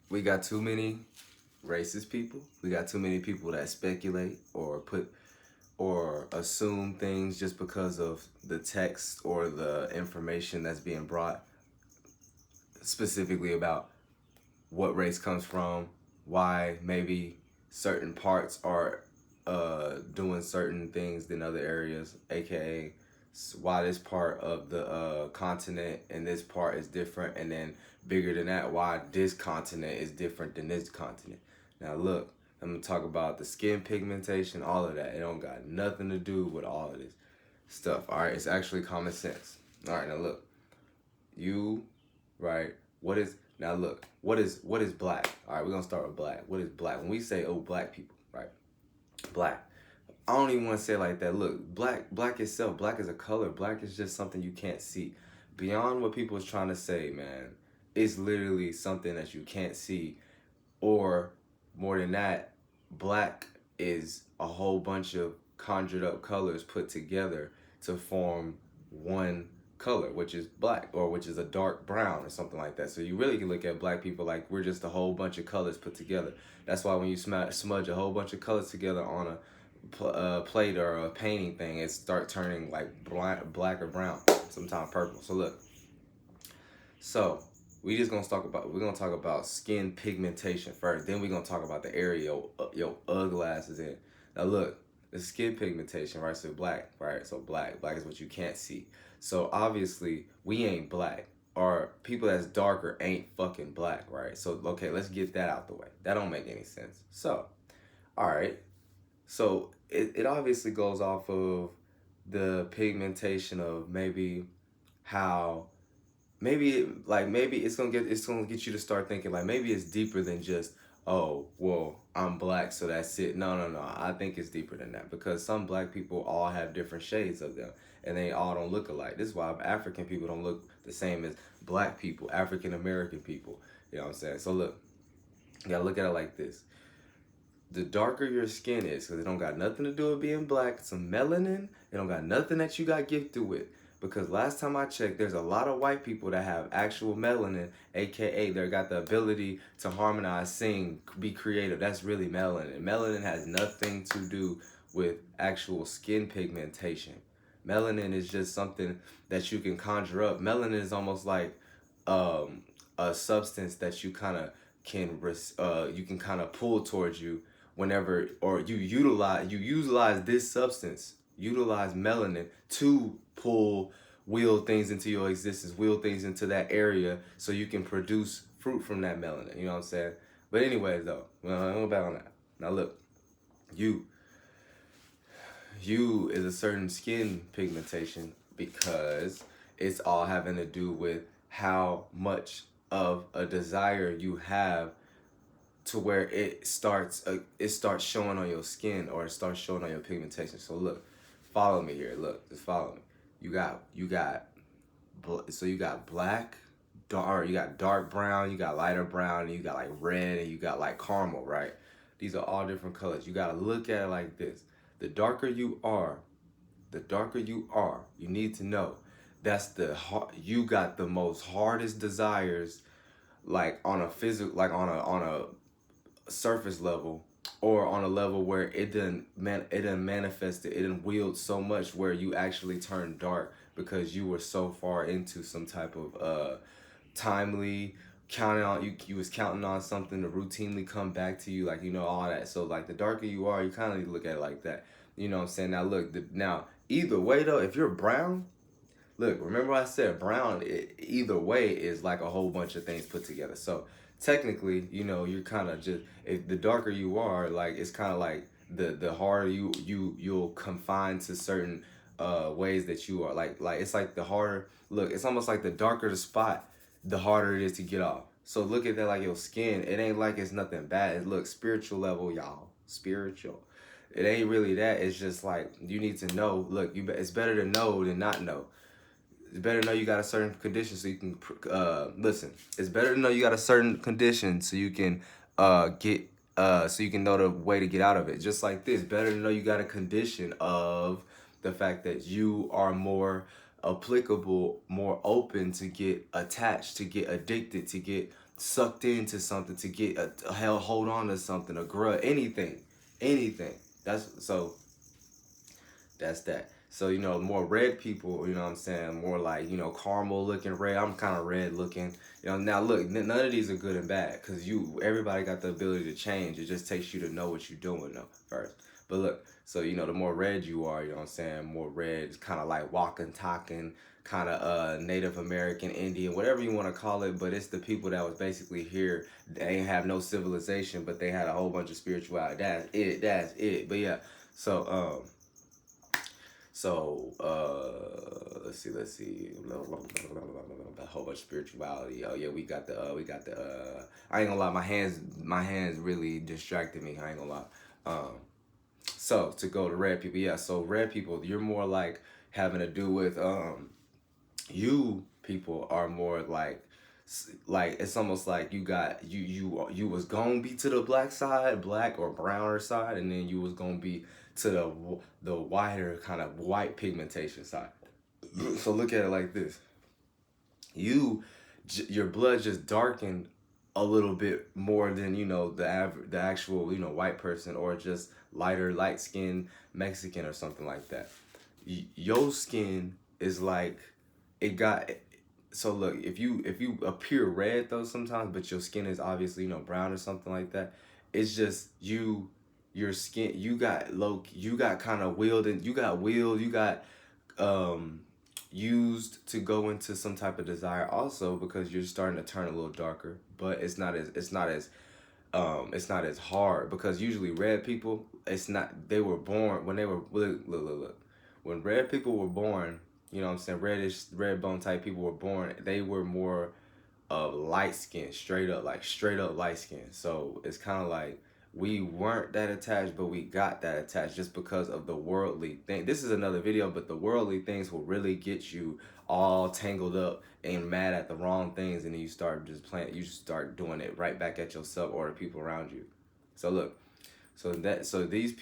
We got too many racist people. We got too many people that speculate or put or assume things just because of the text or the information that's being brought specifically about what race comes from, why maybe certain parts are doing certain things than other areas, aka why this part of the continent and this part is different, and then bigger than that, why this continent is different than this continent. Now look, I'm gonna talk about the skin pigmentation, all of that. It don't got nothing to do with all of this stuff. All right, it's actually common sense. All right, now look, you, right? What is now? Look, what is black? All right, we're gonna start with black. What is black? When we say, oh, black people, right? Black. I don't even want to say it like that. Look, black itself, black is a color. Black is just something you can't see. Beyond what people is trying to say, man, it's literally something that you can't see. Or more than that, black is a whole bunch of conjured up colors put together to form one color, which is black, or which is a dark brown or something like that. So you really can look at black people like we're just a whole bunch of colors put together. That's why when you smudge a whole bunch of colors together on a plate or a painting thing, it start turning like black or brown, sometimes purple. So look, so we're gonna talk about skin pigmentation first. Then we're gonna talk about the area your glasses in. Now look, the skin pigmentation, right? So black, right? So black is what you can't see. So obviously we ain't black. Or people that's darker ain't fucking black, right? So okay, let's get that out the way. That don't make any sense. So, all right. So it obviously goes off of the pigmentation of maybe how maybe it's gonna get you to start thinking like maybe it's deeper than just, oh well, I'm black so that's it. No, I think it's deeper than that, because some black people all have different shades of them, and they all don't look alike. This is why African people don't look the same as black people, African American people. You know what I'm saying? So look, you gotta look at it like this: the darker your skin is, because it don't got nothing to do with being black. Some melanin, it don't got nothing that you got gifted with. Because last time I checked, there's a lot of white people that have actual melanin, aka they got the ability to harmonize, sing, be creative. That's really melanin. Melanin has nothing to do with actual skin pigmentation. Melanin is just something that you can conjure up. Melanin is almost like um, a substance that you can kind of pull towards you whenever, or you utilize this substance, utilize melanin to pull, wheel things into your existence, wheel things into that area, so you can produce fruit from that melanin. You know what I'm saying? But anyways, though, I'm going back on that. Now look, you you is a certain skin pigmentation, because it's all having to do with how much of a desire you have, to where it starts showing on your skin, or it starts showing on your pigmentation. So look, follow me here. Look, just follow me. You got black, dark. You got dark brown. You got lighter brown. And you got like red, and you got like caramel. Right? These are all different colors. You gotta look at it like this: the darker you are, you need to know that's you got the most hardest desires, like on a physical, like on a surface level, or on a level where it didn't manifest it didn't wield so much where you actually turned dark, because you were so far into some type of timely counting on you was counting on something to routinely come back to you, like, all that. So like the darker you are, you kind of need to look at it like that. You know what I'm saying? Now look, now either way though, if you're brown, look, remember I said brown, either way is like a whole bunch of things put together. So technically, you're kind of just, if the darker you are, like it's kind of like the harder you'll confine to certain ways that you are, like it's like the harder, look, it's almost like the darker the spot, the harder it is to get off. So look at that like your skin. It ain't like it's nothing bad. It looks spiritual level, y'all. Spiritual. It ain't really that. It's just like you need to know. Look, it's better to know than not know. It's better to know you got a certain condition so you can listen. It's better to know you got a certain condition so you can get so you can know the way to get out of it. Just like this, better to know you got a condition of the fact that you are more applicable, more open to get attached, to get addicted, to get sucked into something, to get a hell hold on to something, a grudge, anything. That's so that's that. So, more red people, you know what I'm saying? More like, caramel looking red. I'm kind of red looking. Now look, none of these are good and bad because everybody got the ability to change. It just takes you to know what you're doing though first. But look, so, the more red you are, you know what I'm saying? More red is kind of like walking, talking, kind of Native American, Indian, whatever you want to call it. But it's the people that was basically here. They ain't have no civilization, but they had a whole bunch of spirituality. That's it. But yeah, so, let's see. A whole bunch of spirituality. Oh yeah, I ain't gonna lie, my hands really distracted me. I ain't gonna lie. So to go to red people, yeah. So red people, you're more like having to do with you people are more like it's almost like you was gonna be to the black side, black or browner side, and then you was gonna be to the whiter kind of white pigmentation side. So look at it like this: you your blood just darkened a little bit more than the actual white person, or just light skinned Mexican or something like that. Your skin is like it got. So look, if you appear red though sometimes, but your skin is obviously brown or something like that, it's just your skin, you got kind of wheeled, and you got um used to go into some type of desire also, because you're starting to turn a little darker, but it's not as hard, because usually red people, it's not they were born when they were look. When red people were born, you know what I'm saying, red bone type people were born, they were more of light skin, straight up light skin. So it's kind of like we weren't that attached, but we got that attached just because of the worldly thing. This is another video, but the worldly things will really get you all tangled up and mad at the wrong things, and then you start doing it right back at yourself or the people around you. So look, so these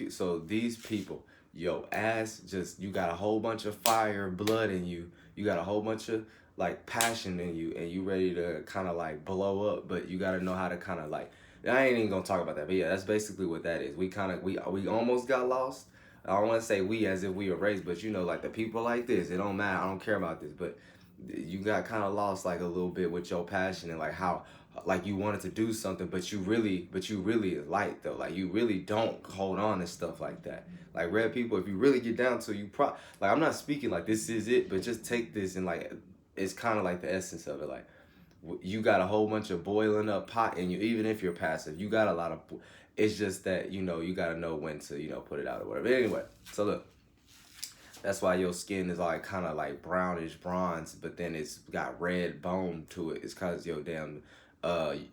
people, yo ass, just you got a whole bunch of fire, blood in you. You got a whole bunch of like passion in you, and you ready to kind of like blow up, but you got to know how to kind of like. I ain't even gonna talk about that, but yeah, that's basically what that is. We almost got lost. I don't want to say we as if we were raised, but like the people like this, it don't matter. I don't care about this, but you got kind of lost like a little bit with your passion, and like how like you wanted to do something, but you really light though, like you really don't hold on to stuff like that. Like red people, if you really get down to it, like, I'm not speaking like this is it, but just take this and like it's kind of like the essence of it. Like you got a whole bunch of boiling up pot in you, even if you're passive, you got a lot of. It's just that you got to know when to put it out or whatever. But anyway, so look, that's why your skin is like kind of like brownish bronze, but then it's got red bone to it. It's cause your damn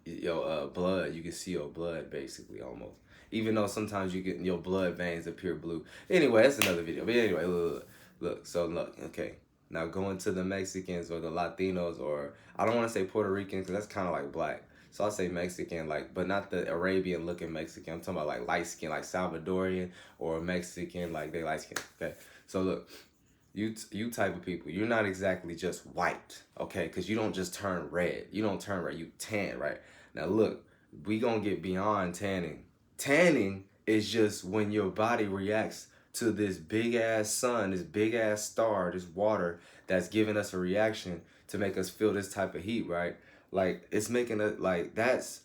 your blood. You can see your blood basically almost. Even though sometimes you get your blood veins appear blue. Anyway, that's another video. But anyway, look. So look, okay. Now going to the Mexicans or the Latinos, or I don't want to say Puerto Ricans because that's kind of like black. So I'll say Mexican, like, but not the Arabian looking Mexican. I'm talking about like light skin, like Salvadorian or Mexican, like they light skin. Okay. So look, you type of people, you're not exactly just white, okay? Because you don't just turn red. You don't turn red. You tan, right? Now look, we gonna get beyond tanning. Tanning is just when your body reacts to this big ass sun, this big ass star, this water that's giving us a reaction to make us feel this type of heat, right? Like it's making it like that's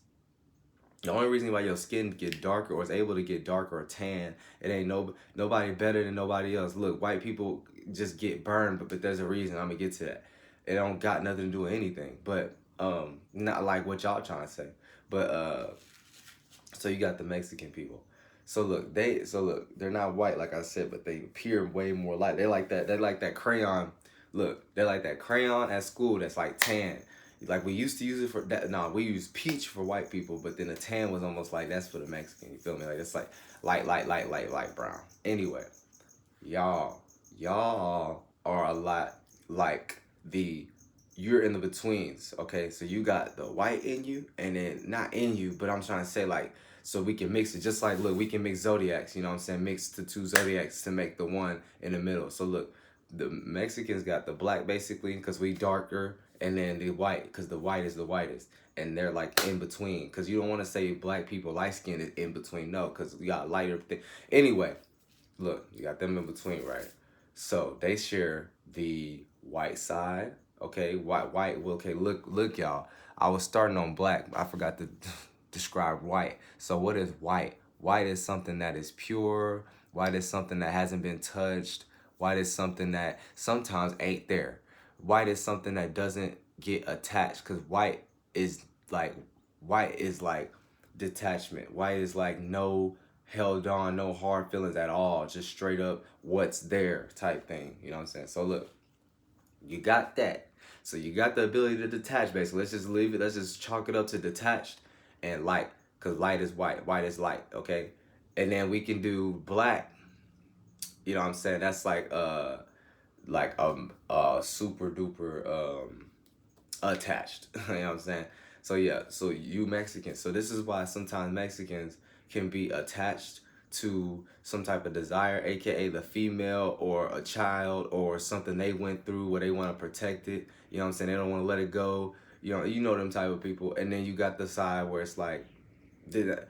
the only reason why your skin get darker or is able to get darker or tan. It ain't nobody better than nobody else. Look, white people just get burned, but there's a reason. I'm gonna get to that. It don't got nothing to do with anything, but not like what y'all trying to say. But so you got the Mexican people. So look, they're not white like I said, but they appear way more light. They like that. They like that crayon. Look, they like that crayon at school that's like tan. Like we used to use it for that. No, we use peach for white people, but then the tan was almost like that's for the Mexican. You feel me? Like it's like light brown. Anyway, y'all are a lot like the you're in the betweens. Okay, so you got the white in you, and then not in you, but I'm trying to say like so we can mix it. Just like look, we can mix zodiacs. You know what I'm saying? Mix the two zodiacs to make the one in the middle. So look, the Mexicans got the black basically because we darker, and then the white because the white is the whitest. and they're like in between. Because you don't want to say black people light skin is in between. No, because we got lighter anyway, look, you got them in between, right? So they share the white side. Okay, white. Well, okay, look, y'all. I was starting on black. I forgot to describe white. So what is white? White is something that is pure. White is something that hasn't been touched. White is something that sometimes ain't there. White is something that doesn't get attached, because is like white is like detachment. White is like no held on, no hard feelings at all, just straight up what's there type thing. You know what I'm saying? So look, you got that. So you got the ability to detach, basically. Let's just leave it. Let's just chalk it up to detached and light, because light is white. White is light. Okay, and then we can do black. You know what I'm saying? That's like super duper attached. You know what I'm saying? So yeah, so you Mexicans. So this is why sometimes Mexicans can be attached to some type of desire, aka the female or a child or something they went through where they want to protect it. You know what I'm saying? They don't want to let it go. You know them type of people. And then you got the side where it's like, did that.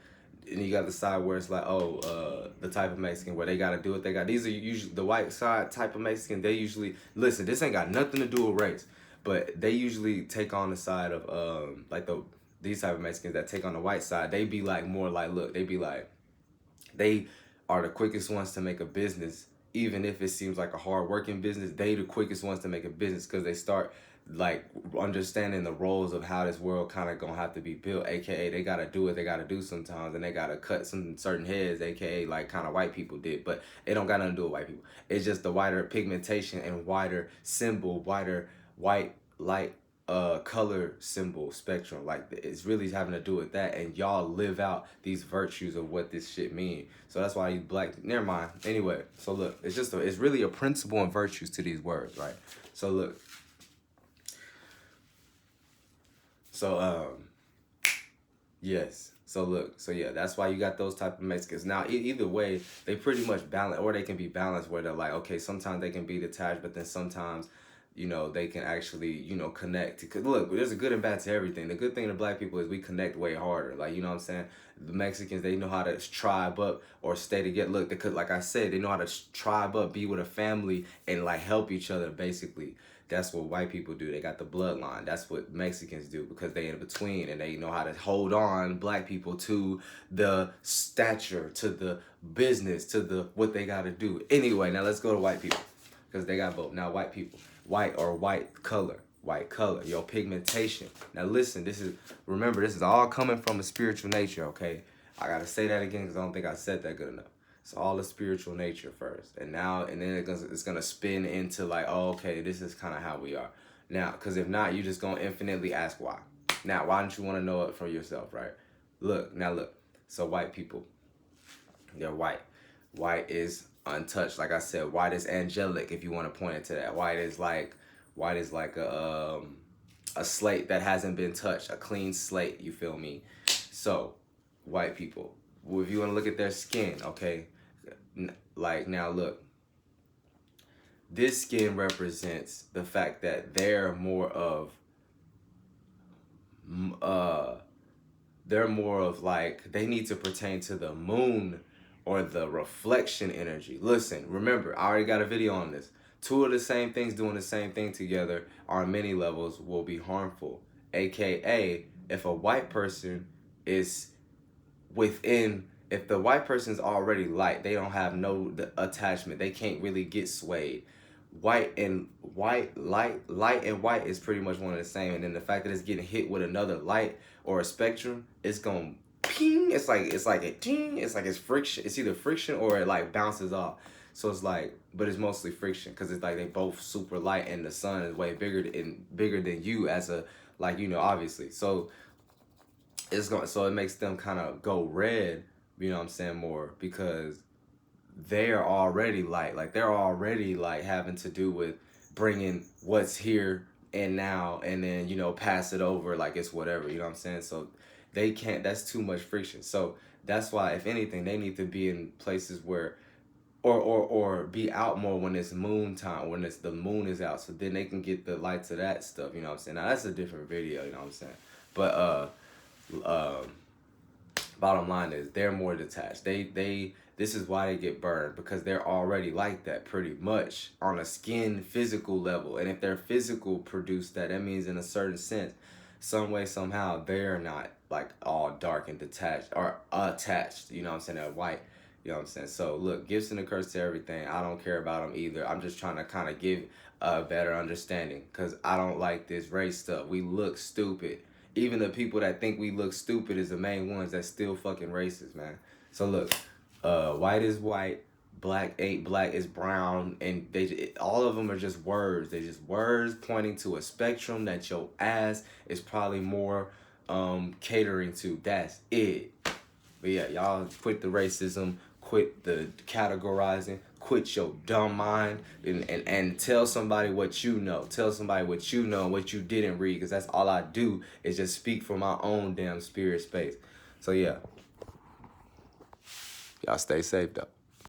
And you got the side where it's like, oh, the type of Mexican where they gotta do what they got. These are usually the white side type of Mexican. They usually listen. This ain't got nothing to do with race, but they usually take on the side of like these type of Mexicans that take on the white side. They be like more like, look, they be like, they are the quickest ones to make a business, even if it seems like a hard working business. They the quickest ones to make a business because they start like understanding the roles of how this world kind of gonna have to be built, aka they gotta do what they gotta do sometimes, and they gotta cut some certain heads, aka like kind of white people did, but it don't got nothing to do with white people. It's just the wider pigmentation and wider symbol, wider white light color symbol spectrum. Like it's really having to do with that, and y'all live out these virtues of what this shit mean. So that's why you black, never mind. Anyway, so look, it's just it's really a principle and virtues to these words, right? So look, so yes. So look, so yeah, that's why you got those type of Mexicans. Now, either way, they pretty much balance, or they can be balanced where they're like, okay, sometimes they can be detached, but then sometimes, they can actually, connect. Because look, there's a good and bad to everything. The good thing to black people is we connect way harder. Like, you know what I'm saying? The Mexicans, they know how to tribe up or stay together. Look, because like I said, they know how to tribe up, be with a family, and like help each other, basically. That's what white people do. They got the bloodline. That's what Mexicans do because they in between and they know how to hold on black people to the stature, to the business, to the what they got to do. Anyway, now let's go to white people because they got both. Now white people, white or white color, your pigmentation. Now listen, remember this is all coming from a spiritual nature. Okay, I gotta say that again because I don't think I said that good enough. It's all the spiritual nature first, and then it's gonna spin into like, oh, okay, this is kind of how we are now. Because if not, you just gonna infinitely ask why. Now, why don't you want to know it for yourself, right? Look. So white people, they're white. White is untouched. Like I said, white is angelic. If you want to point it to that, white is like a slate that hasn't been touched, a clean slate. You feel me? So, white people. Well, if you want to look at their skin, okay. Like now look, this skin represents the fact that they're more of like they need to pertain to the moon or the reflection energy. Listen, remember, I already got a video on this. Two of the same things doing the same thing together on many levels will be harmful. AKA, if a white person is if the white person's already light, they don't have no attachment. They can't really get swayed. Light and white is pretty much one of the same. And then the fact that it's getting hit with another light or a spectrum, it's going ping. It's like a ting. It's like it's friction. It's either friction or it like bounces off. So it's like, but it's mostly friction because it's like they both super light and the sun is way bigger than you as a obviously. So it makes them kind of go red, you know what I'm saying, more because they're already like they're already like having to do with bringing what's here and now and then pass it over like it's whatever, you know what I'm saying. So they can't, that's too much friction. So that's why if anything they need to be in places where or be out more when it's moon time, when the moon is out, so then they can get the lights of that stuff, you know what I'm saying. Now that's a different video, you know what I'm saying. But bottom line is they're more detached. This is why they get burned, because they're already like that pretty much on a skin physical level. And if their physical produce that, that means in a certain sense, some way, somehow, they're not like all dark and detached or attached, you know what I'm saying, that white. You know what I'm saying? So look, gifts and a curse to everything. I don't care about them either. I'm just trying to kind of give a better understanding, because I don't like this race stuff. We look stupid. Even the people that think we look stupid is the main ones that still fucking racist, man. So look, white is white, black ain't black, is brown, and all of them are just words. They're just words pointing to a spectrum that your ass is probably more catering to. That's it. But yeah, y'all quit the racism, quit the categorizing, quit your dumb mind, and tell somebody what you know. Tell somebody what you know and what you didn't read, because that's all I do is just speak from my own damn spirit space. So yeah, y'all stay safe though.